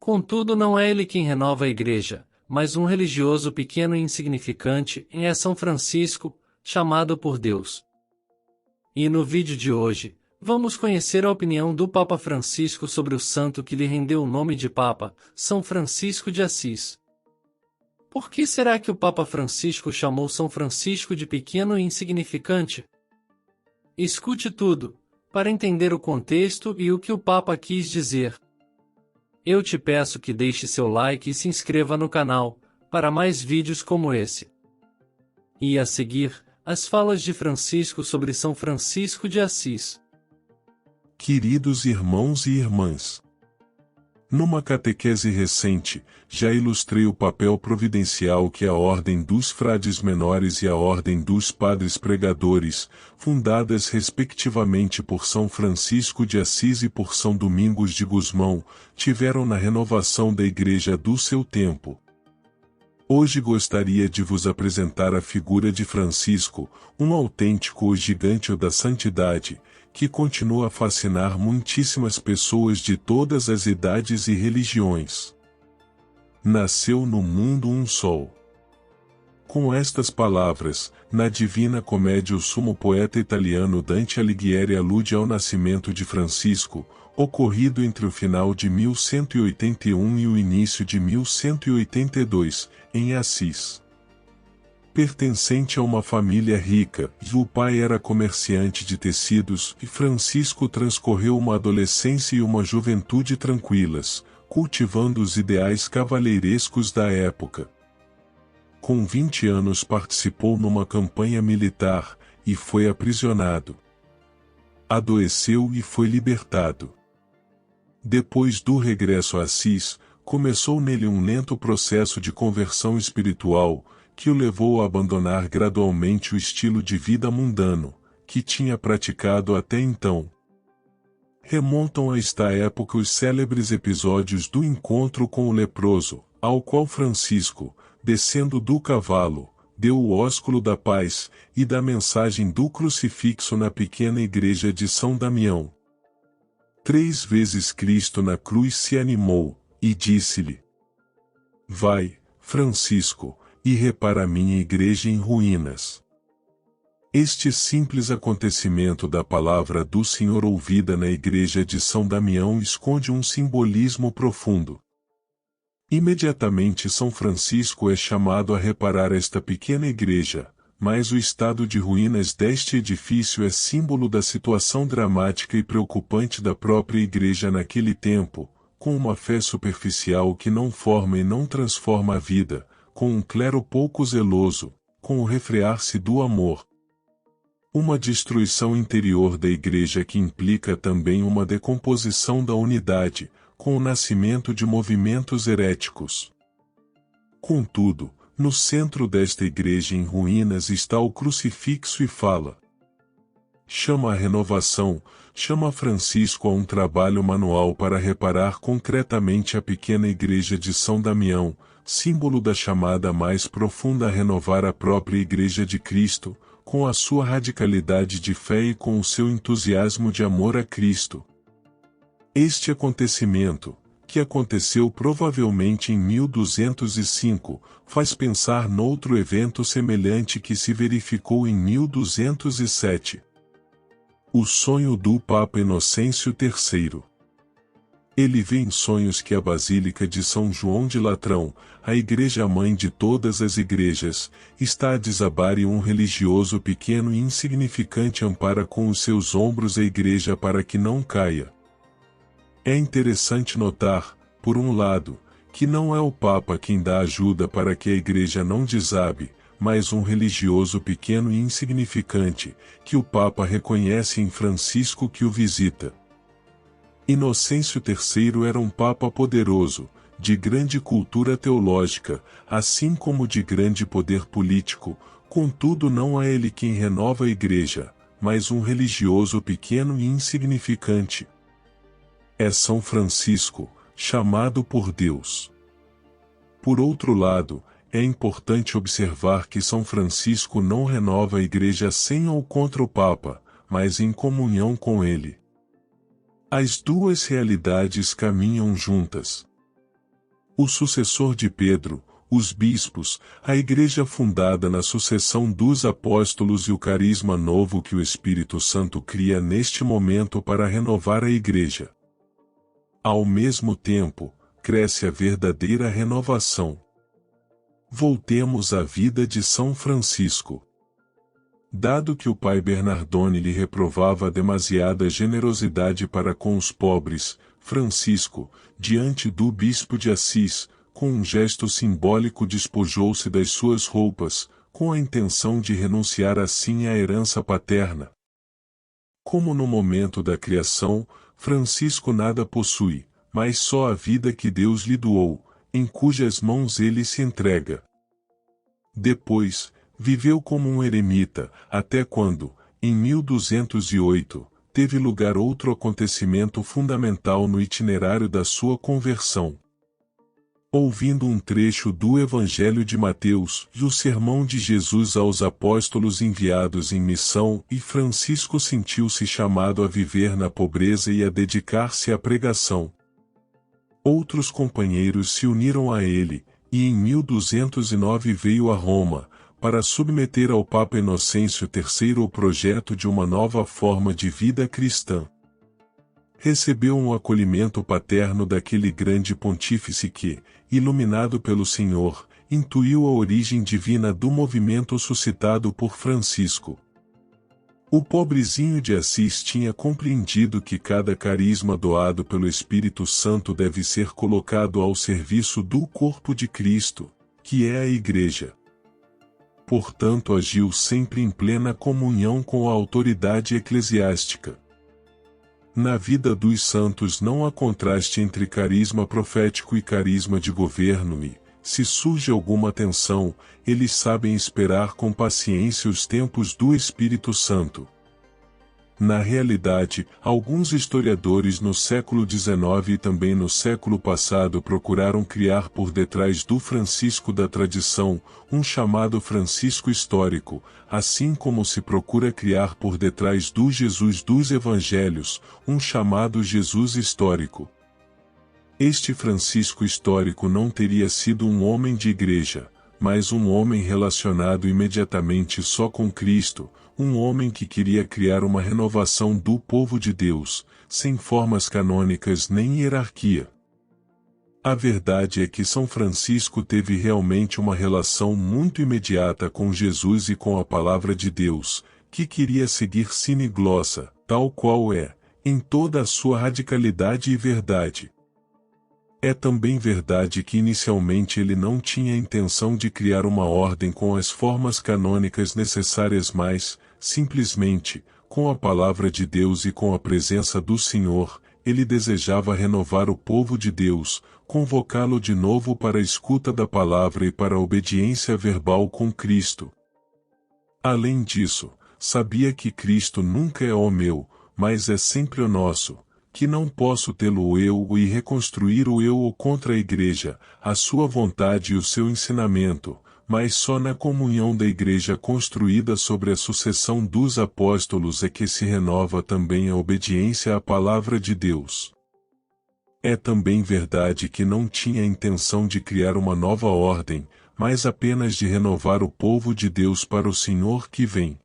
Contudo, não é ele quem renova a igreja, mas um religioso pequeno e insignificante, é São Francisco, chamado por Deus. E no vídeo de hoje, vamos conhecer a opinião do Papa Francisco sobre o santo que lhe rendeu o nome de Papa, São Francisco de Assis. Por que será que o Papa Francisco chamou São Francisco de pequeno e insignificante? Escute tudo, para entender o contexto e o que o Papa quis dizer. Eu te peço que deixe seu like e se inscreva no canal, para mais vídeos como esse. E a seguir, as falas de Francisco sobre São Francisco de Assis. Queridos irmãos e irmãs, numa catequese recente, já ilustrei o papel providencial que a Ordem dos Frades Menores e a Ordem dos Padres Pregadores, fundadas respectivamente por São Francisco de Assis e por São Domingos de Gusmão, tiveram na renovação da Igreja do seu tempo. Hoje gostaria de vos apresentar a figura de Francisco, um autêntico gigante da santidade, que continua a fascinar muitíssimas pessoas de todas as idades e religiões. Nasceu no mundo um sol. Com estas palavras, na Divina Comédia o sumo poeta italiano Dante Alighieri alude ao nascimento de Francisco, ocorrido entre o final de 1181 e o início de 1182, em Assis. Pertencente a uma família rica, o pai era comerciante de tecidos e Francisco transcorreu uma adolescência e uma juventude tranquilas, cultivando os ideais cavalheirescos da época. Com 20 anos participou numa campanha militar, e foi aprisionado. Adoeceu e foi libertado. Depois do regresso a Assis, começou nele um lento processo de conversão espiritual, que o levou a abandonar gradualmente o estilo de vida mundano, que tinha praticado até então. Remontam a esta época os célebres episódios do encontro com o leproso, ao qual Francisco, descendo do cavalo, deu o ósculo da paz, e da mensagem do crucifixo na pequena igreja de São Damião. 3 vezes Cristo na cruz se animou, e disse-lhe: Vai, Francisco, e repara a minha igreja em ruínas. Este simples acontecimento da palavra do Senhor ouvida na igreja de São Damião esconde um simbolismo profundo. Imediatamente São Francisco é chamado a reparar esta pequena igreja, mas o estado de ruínas deste edifício é símbolo da situação dramática e preocupante da própria igreja naquele tempo, com uma fé superficial que não forma e não transforma a vida, com um clero pouco zeloso, com o refrear-se do amor. Uma destruição interior da igreja que implica também uma decomposição da unidade, com o nascimento de movimentos heréticos. Contudo, no centro desta igreja em ruínas está o crucifixo e fala. Chama a renovação, chama Francisco a um trabalho manual para reparar concretamente a pequena igreja de São Damião, símbolo da chamada mais profunda a renovar a própria Igreja de Cristo, com a sua radicalidade de fé e com o seu entusiasmo de amor a Cristo. Este acontecimento, que aconteceu provavelmente em 1205, faz pensar noutro evento semelhante que se verificou em 1207. O sonho do Papa Inocêncio III. Ele vê em sonhos que a Basílica de São João de Latrão, a igreja-mãe de todas as igrejas, está a desabar e um religioso pequeno e insignificante ampara com os seus ombros a igreja para que não caia. É interessante notar, por um lado, que não é o Papa quem dá ajuda para que a igreja não desabe, mas um religioso pequeno e insignificante, que o Papa reconhece em Francisco que o visita. Inocêncio III era um Papa poderoso, de grande cultura teológica, assim como de grande poder político, contudo não é ele quem renova a Igreja, mas um religioso pequeno e insignificante. É São Francisco, chamado por Deus. Por outro lado, é importante observar que São Francisco não renova a Igreja sem ou contra o Papa, mas em comunhão com ele. As duas realidades caminham juntas. O sucessor de Pedro, os bispos, a igreja fundada na sucessão dos apóstolos e o carisma novo que o Espírito Santo cria neste momento para renovar a igreja. Ao mesmo tempo, cresce a verdadeira renovação. Voltemos à vida de São Francisco. Dado que o pai Bernardone lhe reprovava demasiada generosidade para com os pobres, Francisco, diante do bispo de Assis, com um gesto simbólico despojou-se das suas roupas, com a intenção de renunciar assim à herança paterna. Como no momento da criação, Francisco nada possui, mas só a vida que Deus lhe doou, em cujas mãos ele se entrega. Depois, viveu como um eremita, até quando, em 1208, teve lugar outro acontecimento fundamental no itinerário da sua conversão. Ouvindo um trecho do Evangelho de Mateus, e o sermão de Jesus aos apóstolos enviados em missão, e Francisco sentiu-se chamado a viver na pobreza e a dedicar-se à pregação. Outros companheiros se uniram a ele, e em 1209 veio a Roma, para submeter ao Papa Inocêncio III o projeto de uma nova forma de vida cristã. Recebeu um acolhimento paterno daquele grande pontífice que, iluminado pelo Senhor, intuiu a origem divina do movimento suscitado por Francisco. O pobrezinho de Assis tinha compreendido que cada carisma doado pelo Espírito Santo deve ser colocado ao serviço do corpo de Cristo, que é a Igreja. Portanto, agiu sempre em plena comunhão com a autoridade eclesiástica. Na vida dos santos não há contraste entre carisma profético e carisma de governo e, se surge alguma tensão, eles sabem esperar com paciência os tempos do Espírito Santo. Na realidade, alguns historiadores no século XIX e também no século passado procuraram criar por detrás do Francisco da tradição, um chamado Francisco histórico, assim como se procura criar por detrás do Jesus dos Evangelhos, um chamado Jesus histórico. Este Francisco histórico não teria sido um homem de igreja, mas um homem relacionado imediatamente só com Cristo, um homem que queria criar uma renovação do povo de Deus, sem formas canônicas nem hierarquia. A verdade é que São Francisco teve realmente uma relação muito imediata com Jesus e com a Palavra de Deus, que queria seguir sine glossa, tal qual é, em toda a sua radicalidade e verdade. É também verdade que inicialmente ele não tinha a intenção de criar uma ordem com as formas canônicas necessárias, mas, simplesmente, com a Palavra de Deus e com a presença do Senhor, ele desejava renovar o povo de Deus, convocá-lo de novo para a escuta da Palavra e para a obediência verbal com Cristo. Além disso, sabia que Cristo nunca é o meu, mas é sempre o nosso, que não posso tê-lo eu e reconstruir o eu contra a Igreja, a sua vontade e o seu ensinamento, mas só na comunhão da Igreja construída sobre a sucessão dos apóstolos é que se renova também a obediência à Palavra de Deus. É também verdade que não tinha a intenção de criar uma nova ordem, mas apenas de renovar o povo de Deus para o Senhor que vem.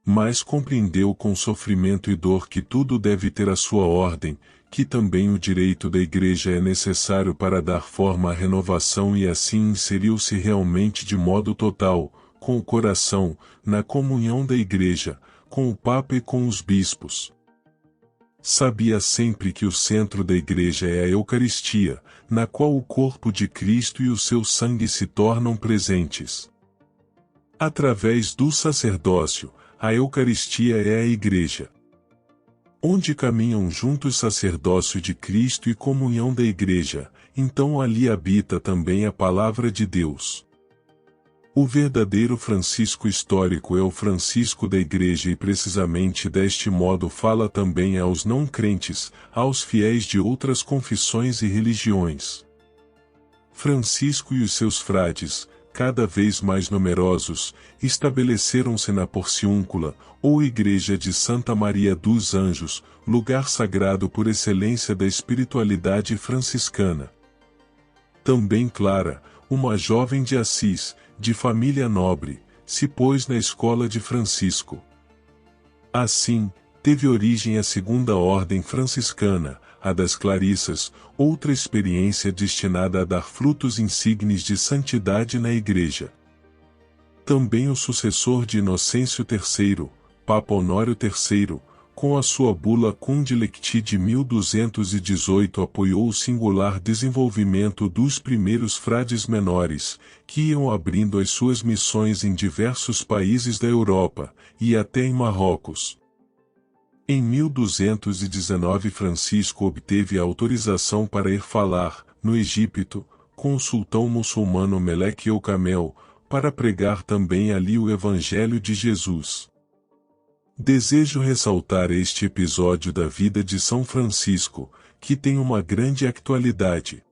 Mas compreendeu com sofrimento e dor que tudo deve ter a sua ordem, que também o direito da Igreja é necessário para dar forma à renovação e assim inseriu-se realmente de modo total, com o coração, na comunhão da Igreja, com o Papa e com os bispos. Sabia sempre que o centro da Igreja é a Eucaristia, na qual o corpo de Cristo e o seu sangue se tornam presentes. Através do sacerdócio, a Eucaristia é a Igreja. Onde caminham juntos sacerdócio de Cristo e comunhão da Igreja, então ali habita também a Palavra de Deus. O verdadeiro Francisco histórico é o Francisco da Igreja e precisamente deste modo fala também aos não crentes, aos fiéis de outras confissões e religiões. Francisco e os seus frades, cada vez mais numerosos, estabeleceram-se na Porciúncula, ou Igreja de Santa Maria dos Anjos, lugar sagrado por excelência da espiritualidade franciscana. Também Clara, uma jovem de Assis, de família nobre, se pôs na escola de Francisco. Assim, teve origem a segunda ordem franciscana, a das Clarissas, outra experiência destinada a dar frutos insignes de santidade na Igreja. Também o sucessor de Inocêncio III, Papa Honório III, com a sua bula Cundi Lecti de 1218 apoiou o singular desenvolvimento dos primeiros frades menores, que iam abrindo as suas missões em diversos países da Europa, e até em Marrocos. Em 1219 Francisco obteve a autorização para ir falar, no Egito, com o sultão muçulmano Meleque el-Camel, para pregar também ali o Evangelho de Jesus. Desejo ressaltar este episódio da vida de São Francisco, que tem uma grande atualidade.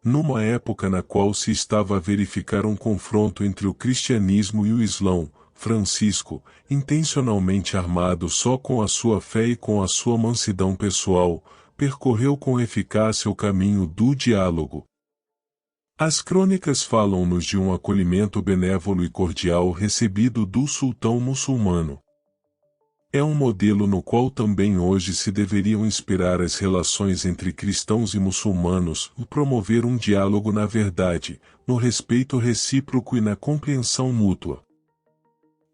Numa época na qual se estava a verificar um confronto entre o cristianismo e o islão, Francisco, intencionalmente armado só com a sua fé e com a sua mansidão pessoal, percorreu com eficácia o caminho do diálogo. As crônicas falam-nos de um acolhimento benévolo e cordial recebido do sultão muçulmano. É um modelo no qual também hoje se deveriam inspirar as relações entre cristãos e muçulmanos, promover um diálogo na verdade, no respeito recíproco e na compreensão mútua.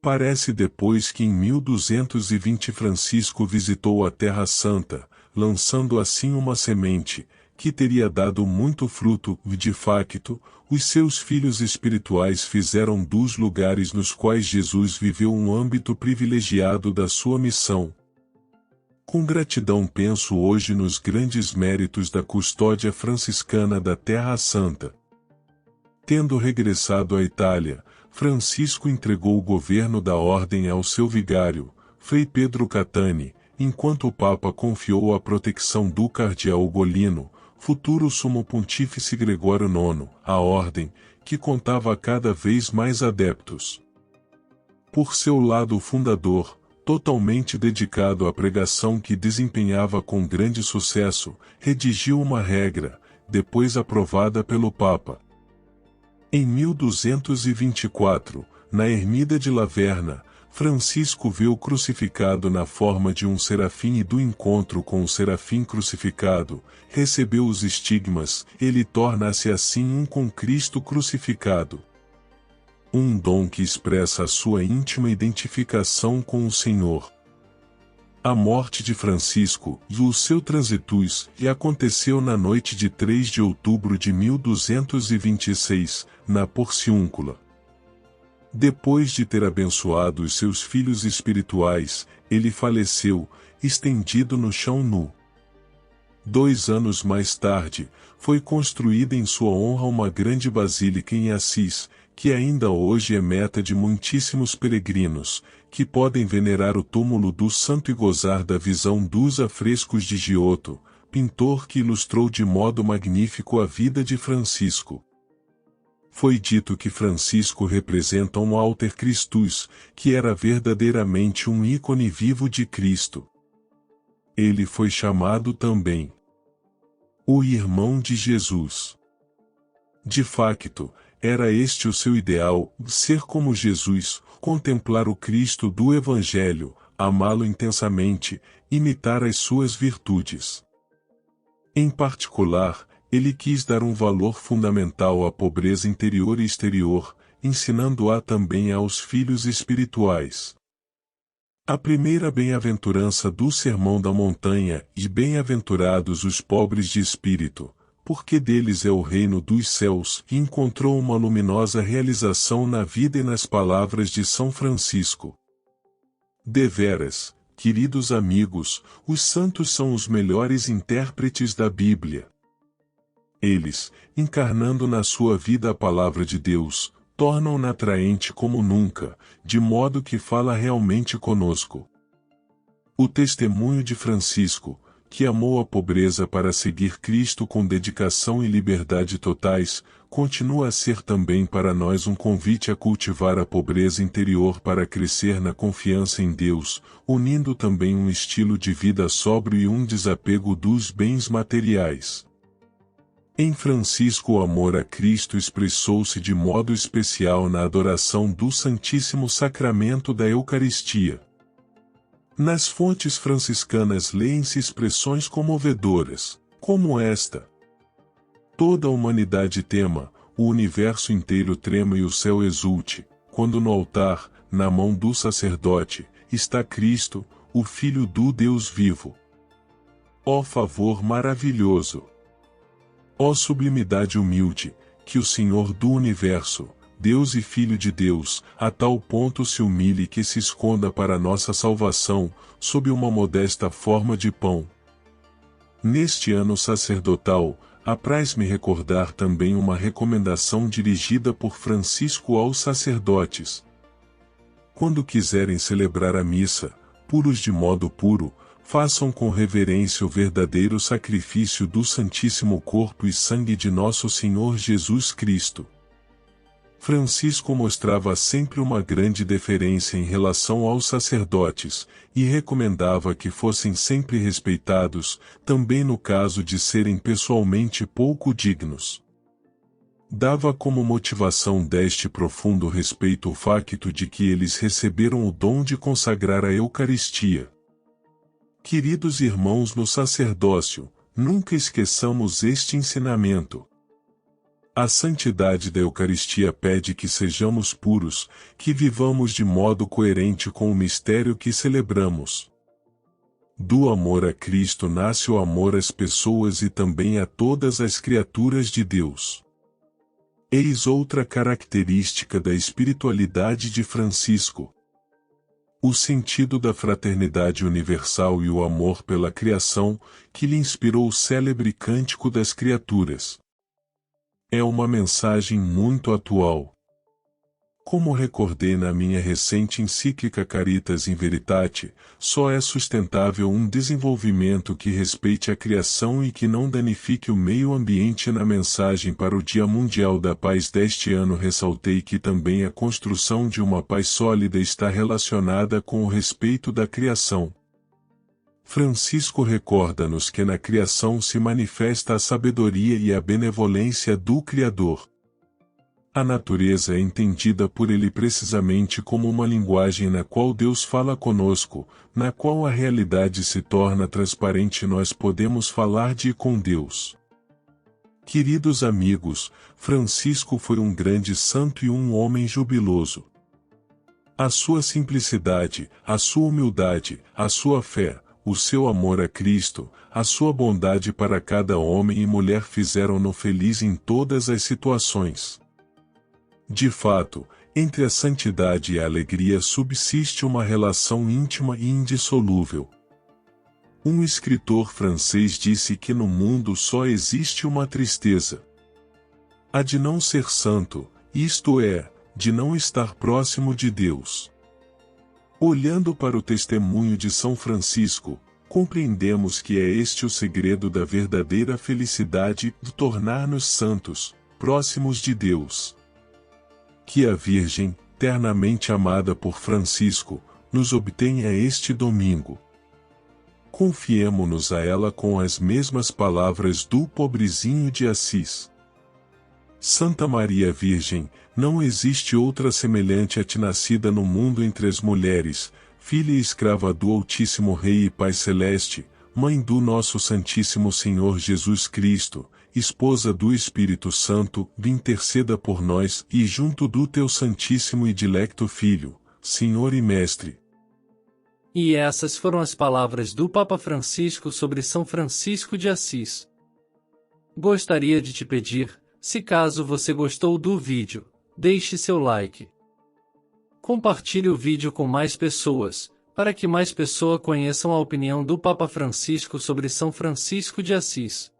Parece depois que em 1220 Francisco visitou a Terra Santa, lançando assim uma semente, que teria dado muito fruto, de facto, os seus filhos espirituais fizeram dos lugares nos quais Jesus viveu um âmbito privilegiado da sua missão. Com gratidão penso hoje nos grandes méritos da custódia franciscana da Terra Santa. Tendo regressado à Itália, Francisco entregou o governo da ordem ao seu vigário, Frei Pedro Catani, enquanto o Papa confiou a proteção do cardeal Ugolino, futuro sumo pontífice Gregório IX, à ordem, que contava cada vez mais adeptos. Por seu lado o fundador, totalmente dedicado à pregação que desempenhava com grande sucesso, redigiu uma regra, depois aprovada pelo Papa. Em 1224, na ermida de Laverna, Francisco viu crucificado na forma de um serafim e do encontro com o serafim crucificado, recebeu os estigmas, ele torna-se assim um com Cristo crucificado. Um dom que expressa a sua íntima identificação com o Senhor. A morte de Francisco e o seu transitus aconteceu na noite de 3 de outubro de 1226, na Porciúncula. Depois de ter abençoado os seus filhos espirituais, ele faleceu, estendido no chão nu. 2 anos mais tarde, foi construída em sua honra uma grande basílica em Assis, que ainda hoje é meta de muitíssimos peregrinos, que podem venerar o túmulo do santo e gozar da visão dos afrescos de Giotto, pintor que ilustrou de modo magnífico a vida de Francisco. Foi dito que Francisco representa um alter Christus, que era verdadeiramente um ícone vivo de Cristo. Ele foi chamado também o irmão de Jesus. De facto, era este o seu ideal, ser como Jesus, contemplar o Cristo do Evangelho, amá-lo intensamente, imitar as suas virtudes. Em particular, ele quis dar um valor fundamental à pobreza interior e exterior, ensinando-a também aos filhos espirituais. A primeira bem-aventurança do Sermão da Montanha, e bem-aventurados os pobres de espírito, porque deles é o reino dos céus, encontrou uma luminosa realização na vida e nas palavras de São Francisco. Deveras, queridos amigos, os santos são os melhores intérpretes da Bíblia. Eles, encarnando na sua vida a palavra de Deus, tornam-na atraente como nunca, de modo que fala realmente conosco. O testemunho de Francisco, que amou a pobreza para seguir Cristo com dedicação e liberdade totais, continua a ser também para nós um convite a cultivar a pobreza interior para crescer na confiança em Deus, unindo também um estilo de vida sóbrio e um desapego dos bens materiais. Em Francisco o amor a Cristo expressou-se de modo especial na adoração do Santíssimo Sacramento da Eucaristia. Nas fontes franciscanas leem-se expressões comovedoras, como esta: toda a humanidade tema, o universo inteiro trema e o céu exulte, quando no altar, na mão do sacerdote, está Cristo, o Filho do Deus vivo. Ó favor maravilhoso! Ó sublimidade humilde, que o Senhor do Universo, Deus e Filho de Deus, a tal ponto se humilhe que se esconda para nossa salvação, sob uma modesta forma de pão. Neste ano sacerdotal, apraz-me recordar também uma recomendação dirigida por Francisco aos sacerdotes. Quando quiserem celebrar a missa, puros de modo puro, façam com reverência o verdadeiro sacrifício do Santíssimo Corpo e Sangue de nosso Senhor Jesus Cristo. Francisco mostrava sempre uma grande deferência em relação aos sacerdotes, e recomendava que fossem sempre respeitados, também no caso de serem pessoalmente pouco dignos. Dava como motivação deste profundo respeito o facto de que eles receberam o dom de consagrar a Eucaristia. Queridos irmãos no sacerdócio, nunca esqueçamos este ensinamento. A santidade da Eucaristia pede que sejamos puros, que vivamos de modo coerente com o mistério que celebramos. Do amor a Cristo nasce o amor às pessoas e também a todas as criaturas de Deus. Eis outra característica da espiritualidade de Francisco: o sentido da fraternidade universal e o amor pela criação, que lhe inspirou o célebre Cântico das Criaturas. É uma mensagem muito atual. Como recordei na minha recente encíclica Caritas in Veritate, só é sustentável um desenvolvimento que respeite a criação e que não danifique o meio ambiente. Na mensagem para o Dia Mundial da Paz deste ano ressaltei que também a construção de uma paz sólida está relacionada com o respeito da criação. Francisco recorda-nos que na criação se manifesta a sabedoria e a benevolência do Criador. A natureza é entendida por ele precisamente como uma linguagem na qual Deus fala conosco, na qual a realidade se torna transparente e nós podemos falar de e com Deus. Queridos amigos, Francisco foi um grande santo e um homem jubiloso. A sua simplicidade, a sua humildade, a sua fé, o seu amor a Cristo, a sua bondade para cada homem e mulher fizeram-no feliz em todas as situações. De fato, entre a santidade e a alegria subsiste uma relação íntima e indissolúvel. Um escritor francês disse que no mundo só existe uma tristeza: a de não ser santo, isto é, de não estar próximo de Deus. Olhando para o testemunho de São Francisco, compreendemos que é este o segredo da verdadeira felicidade, de tornar-nos santos, próximos de Deus. Que a Virgem, ternamente amada por Francisco, nos obtenha este domingo. Confiemo-nos a ela com as mesmas palavras do pobrezinho de Assis. Santa Maria Virgem, não existe outra semelhante a ti nascida no mundo entre as mulheres, filha e escrava do Altíssimo Rei e Pai Celeste, mãe do nosso Santíssimo Senhor Jesus Cristo, esposa do Espírito Santo, interceda por nós e junto do teu Santíssimo e dilecto Filho, Senhor e Mestre. E essas foram as palavras do Papa Francisco sobre São Francisco de Assis. Gostaria de te pedir, se caso você gostou do vídeo, deixe seu like. Compartilhe o vídeo com mais pessoas, para que mais pessoas conheçam a opinião do Papa Francisco sobre São Francisco de Assis.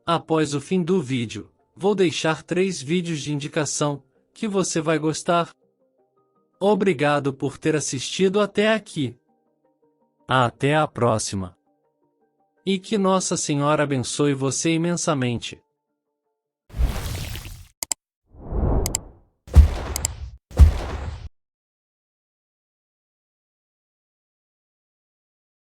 Após o fim do vídeo, vou deixar 3 vídeos de indicação, que você vai gostar. Obrigado por ter assistido até aqui. Até a próxima. E que Nossa Senhora abençoe você imensamente.